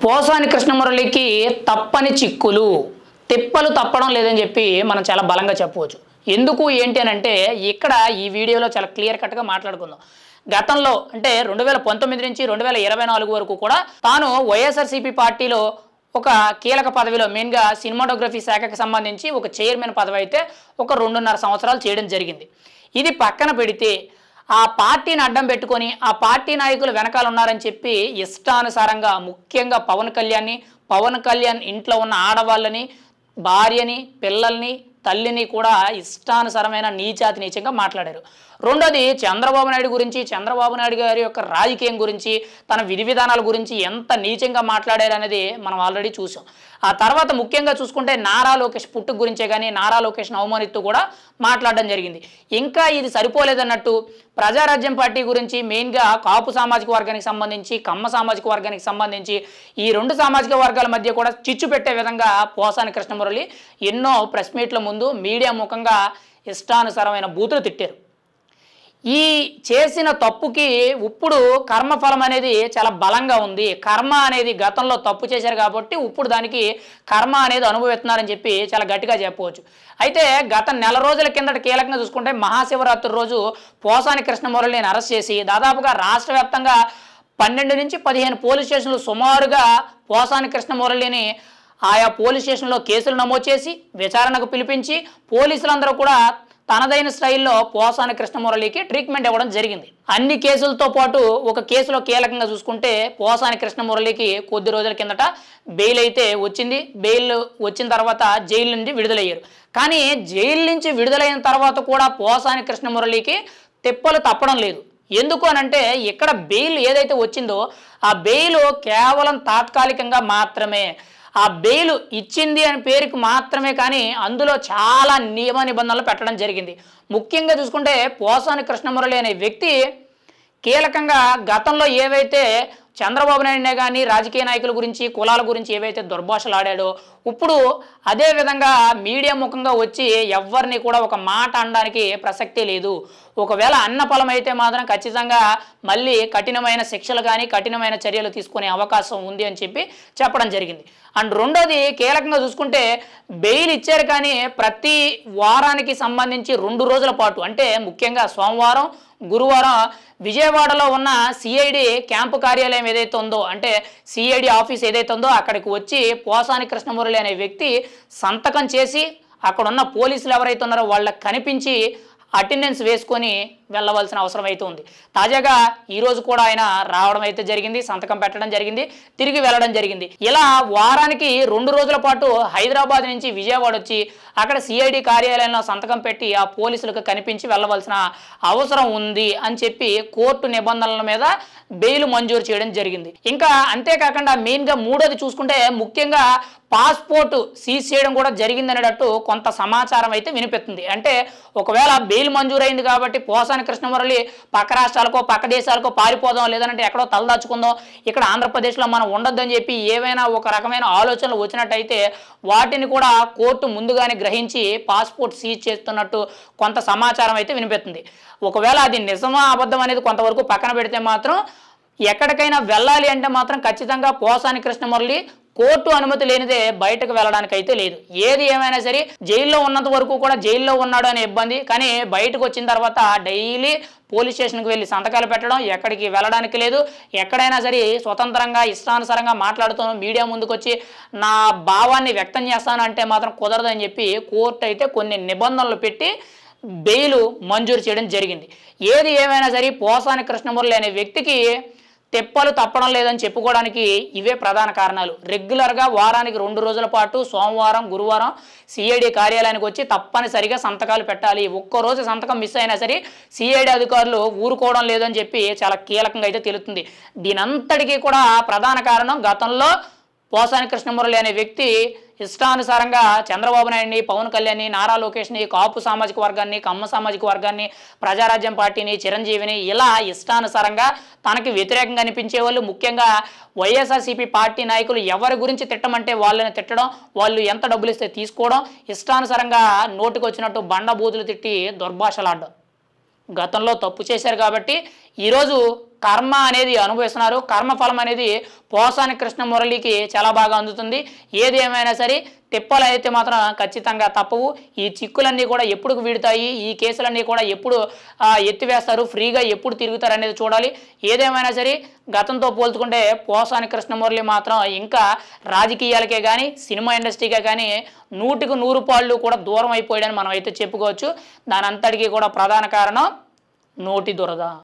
పోసాని కృష్ణమురళికి తప్పని చిక్కులు తిప్పలు తప్పడం లేదని చెప్పి మనం చాలా బలంగా చెప్పవచ్చు. ఎందుకు ఏంటి అని అంటే ఇక్కడ ఈ వీడియోలో చాలా క్లియర్ కట్గా మాట్లాడుకుందాం. గతంలో అంటే 2019 నుంచి 2024 వరకు కూడా తాను వైఎస్ఆర్సీపీ పార్టీలో ఒక కీలక పదవిలో మెయిన్గా సినిమాటోగ్రఫీ శాఖకు సంబంధించి ఒక చైర్మన్ పదవి అయితే ఒక 2.5 సంవత్సరాలు చేయడం జరిగింది. ఇది పక్కన పెడితే ఆ పార్టీని అడ్డం పెట్టుకొని ఆ పార్టీ నాయకులు వెనకాల ఉన్నారని చెప్పి ఇష్టానుసారంగా ముఖ్యంగా పవన్ కళ్యాణ్ ఇంట్లో ఉన్న ఆడవాళ్ళని, భార్యని, పిల్లల్ని, తల్లిని కూడా ఇష్టానుసారమైన నీచాతి నీచంగా మాట్లాడారు. రెండోది చంద్రబాబు నాయుడు గురించి, చంద్రబాబు నాయుడు గారి యొక్క రాజకీయం గురించి, తన విధి విధానాల గురించి ఎంత నీచంగా మాట్లాడారు అనేది మనం ఆల్రెడీ చూసాం. ఆ తర్వాత ముఖ్యంగా చూసుకుంటే నారా లోకేష్ పుట్టుక గురించే కానీ నారా లోకేష్ను అవమానిస్తూ కూడా మాట్లాడడం జరిగింది. ఇంకా ఇది సరిపోలేదన్నట్టు ప్రజారాజ్యం పార్టీ గురించి మెయిన్గా కాపు సామాజిక వర్గానికి సంబంధించి, కమ్మ సామాజిక వర్గానికి సంబంధించి ఈ రెండు సామాజిక వర్గాల మధ్య కూడా చిచ్చు పెట్టే విధంగా పోసాని కృష్ణమురళి ఎన్నో ప్రెస్ మీట్ల ముందు మీడియా ముఖంగా ఇష్టానుసారమైన బూతులు తిట్టారు. ఈ చేసిన తప్పుకి ఇప్పుడు కర్మఫలం అనేది చాలా బలంగా ఉంది. కర్మ అనేది గతంలో తప్పు చేశారు కాబట్టి ఇప్పుడు దానికి కర్మ అనేది అనుభవిస్తున్నారని చెప్పి చాలా గట్టిగా చెప్పవచ్చు. అయితే గత నెల రోజుల కిందట కీలకంగా చూసుకుంటే మహాశివరాత్రి రోజు పోసాని కృష్ణమురళిని అరెస్ట్ చేసి దాదాపుగా రాష్ట్ర వ్యాప్తంగా 12 నుంచి 15 పోలీస్ స్టేషన్లు సుమారుగా పోసాని కృష్ణమురళిని ఆయా పోలీస్ స్టేషన్లో కేసులు నమోదు చేసి విచారణకు పిలిపించి పోలీసులందరూ కూడా తనదైన స్టైల్లో పోసాని కృష్ణమురళికి ట్రీట్మెంట్ ఇవ్వడం జరిగింది. అన్ని కేసులతో పాటు ఒక కేసులో కీలకంగా చూసుకుంటే పోసాని కృష్ణమురళికి కొద్ది రోజుల కిందట బెయిల్ అయితే వచ్చింది. బెయిల్ వచ్చిన తర్వాత జైలు నుండి విడుదలయ్యారు. కానీ జైలు నుంచి విడుదలైన తర్వాత కూడా పోసాని కృష్ణమురళికి తిప్పలు తప్పడం లేదు. ఎందుకు అనంటే ఇక్కడ బెయిల్ ఏదైతే వచ్చిందో ఆ బెయిల్ కేవలం తాత్కాలికంగా మాత్రమే. ఆ బెయిల్ ఇచ్చింది అని పేరుకి మాత్రమే, కానీ అందులో చాలా నియమ నిబంధనలు పెట్టడం జరిగింది. ముఖ్యంగా చూసుకుంటే పోసాని కృష్ణమురళి అనే వ్యక్తి కీలకంగా గతంలో ఏవైతే చంద్రబాబు నాయుడునే కానీ రాజకీయ నాయకుల గురించి, కులాల గురించి ఏవైతే దుర్భాషలు ఆడాడో ఇప్పుడు అదే విధంగా మీడియా ముఖంగా వచ్చి ఎవరిని కూడా ఒక మాట అనడానికి ప్రసక్తే లేదు. ఒకవేళ అన్న ఫలం అయితే మాత్రం ఖచ్చితంగా మళ్ళీ కఠినమైన శిక్షలు కానీ కఠినమైన చర్యలు తీసుకునే అవకాశం ఉంది అని చెప్పి చెప్పడం జరిగింది. అండ్ రెండోది కీలకంగా చూసుకుంటే బెయిల్ ఇచ్చారు, కానీ ప్రతి వారానికి సంబంధించి 2 రోజుల పాటు అంటే ముఖ్యంగా సోమవారం, గురువారం విజయవాడలో ఉన్న సిఐడి క్యాంపు కార్యాలయం ఏదైతే ఉందో అంటే సిఐడి ఆఫీస్ ఏదైతే ఉందో అక్కడికి వచ్చి పోసాని కృష్ణమురళి అనే వ్యక్తి సంతకం చేసి అక్కడున్న పోలీసులు ఎవరైతే ఉన్నారో వాళ్ళకి కనిపించి అటెండెన్స్ వేసుకొని వెళ్ళవలసిన అవసరం అయితే ఉంది. తాజాగా ఈరోజు కూడా ఆయన రావడం అయితే జరిగింది, సంతకం పెట్టడం జరిగింది, తిరిగి వెళ్ళడం జరిగింది. ఇలా వారానికి 2 రోజుల పాటు హైదరాబాద్ నుంచి విజయవాడ వచ్చి అక్కడ సిఐడి కార్యాలయంలో సంతకం పెట్టి ఆ పోలీసులకు కనిపించి వెళ్ళవలసిన అవసరం ఉంది అని చెప్పి కోర్టు నిబంధనల మీద బెయిల్ మంజూరు చేయడం జరిగింది. ఇంకా అంతేకాకుండా మెయిన్గా మూడోది చూసుకుంటే ముఖ్యంగా పాస్పోర్ట్ సీజ్ చేయడం కూడా జరిగిందనేటట్టు కొంత సమాచారం అయితే వినిపిస్తుంది. అంటే ఒకవేళ బెయిల్ మంజూరైంది కాబట్టి పోసాని కృష్ణమురళి పక్క రాష్ట్రాలకో పక్క దేశాలకో పారిపోదాం, లేదంటే ఎక్కడో తలదాచుకుందాం, ఇక్కడ ఆంధ్రప్రదేశ్లో మనం ఉండొద్దని చెప్పి ఏవైనా ఒక రకమైన ఆలోచనలు వచ్చినట్టయితే వాటిని కూడా కోర్టు ముందుగానే గ్రహించి పాస్పోర్ట్ సీజ్ చేస్తున్నట్టు కొంత సమాచారం అయితే వినిపిస్తుంది. ఒకవేళ అది నిజమా అబద్ధం అనేది కొంతవరకు పక్కన పెడితే మాత్రం ఎక్కడికైనా వెళ్ళాలి అంటే మాత్రం ఖచ్చితంగా పోసాని కృష్ణమురళి కోర్టు అనుమతి లేనిదే బయటకు వెళ్ళడానికి అయితే లేదు. ఏది ఏమైనా సరే జైల్లో ఉన్నంత వరకు కూడా జైల్లో ఉన్నాడు అనే ఇబ్బంది, కానీ బయటకు వచ్చిన తర్వాత డైలీ పోలీస్ స్టేషన్కి వెళ్ళి సంతకాలు పెట్టడం, ఎక్కడికి వెళ్ళడానికి లేదు. ఎక్కడైనా సరే స్వతంత్రంగా ఇష్టానుసారంగా మాట్లాడుతూ మీడియా ముందుకు వచ్చి నా భావాన్ని వ్యక్తం చేస్తాను అంటే మాత్రం కుదరదని చెప్పి కోర్టు అయితే కొన్ని నిబంధనలు పెట్టి బెయిల్ మంజూరు చేయడం జరిగింది. ఏది ఏమైనా సరే పోసాని కృష్ణమురళి అనే వ్యక్తికి తిప్పలు తప్పడం లేదని చెప్పుకోవడానికి ఇవే ప్రధాన కారణాలు. రెగ్యులర్గా వారానికి 2 రోజుల పాటు సోమవారం, గురువారం సిఐడి కార్యాలయానికి వచ్చి తప్పనిసరిగా సంతకాలు పెట్టాలి. ఒక్కరోజు సంతకం మిస్ అయినా సరే సిఐడి అధికారులు ఊరుకోవడం లేదని చెప్పి చాలా కీలకంగా అయితే తెలుస్తుంది. దీనంతటికీ కూడా ప్రధాన కారణం గతంలో పోసాని కృష్ణమురళి అనే వ్యక్తి ఇష్టానుసారంగా చంద్రబాబు నాయుడిని, పవన్ కళ్యాణ్ని, నారా లోకేష్ని, కాపు సామాజిక వర్గాన్ని, కమ్మ సామాజిక వర్గాన్ని, ప్రజారాజ్యం పార్టీని, చిరంజీవిని ఇలా ఇష్టానుసారంగా తనకి వ్యతిరేకంగా అనిపించే వాళ్ళు, ముఖ్యంగా వైఎస్ఆర్సీపీ పార్టీ నాయకులు ఎవరి గురించి తిట్టమంటే వాళ్ళని తిట్టడం, వాళ్ళు ఎంత డబ్బులు ఇస్తే తీసుకోవడం, ఇష్టానుసారంగా నోటికి వచ్చినట్టు బండబూతులు తిట్టి దుర్భాషలాడడం. గతంలో తప్పు చేశారు కాబట్టి ఈరోజు కర్మ అనేది అనుభవిస్తున్నారు. కర్మఫలం అనేది పోసాని కృష్ణమురళికి చాలా బాగా అందుతుంది. ఏది ఏమైనా సరే తిప్పలు అయితే మాత్రం ఖచ్చితంగా తప్పవు. ఈ చిక్కులన్నీ కూడా ఎప్పుడు వీడుతాయి, ఈ కేసులన్నీ కూడా ఎప్పుడు ఎత్తివేస్తారు, ఫ్రీగా ఎప్పుడు తిరుగుతారు అనేది చూడాలి. ఏదేమైనా సరే గతంతో పోల్చుకుంటే పోసాని కృష్ణమురళి మాత్రం ఇంకా రాజకీయాలకే కానీ సినిమా ఇండస్ట్రీకే కానీ 100కి 100 పాళ్ళు కూడా దూరం అయిపోయాడని మనం అయితే చెప్పుకోవచ్చు. దాని అంతటికీ కూడా ప్రధాన కారణం నోటి దురద.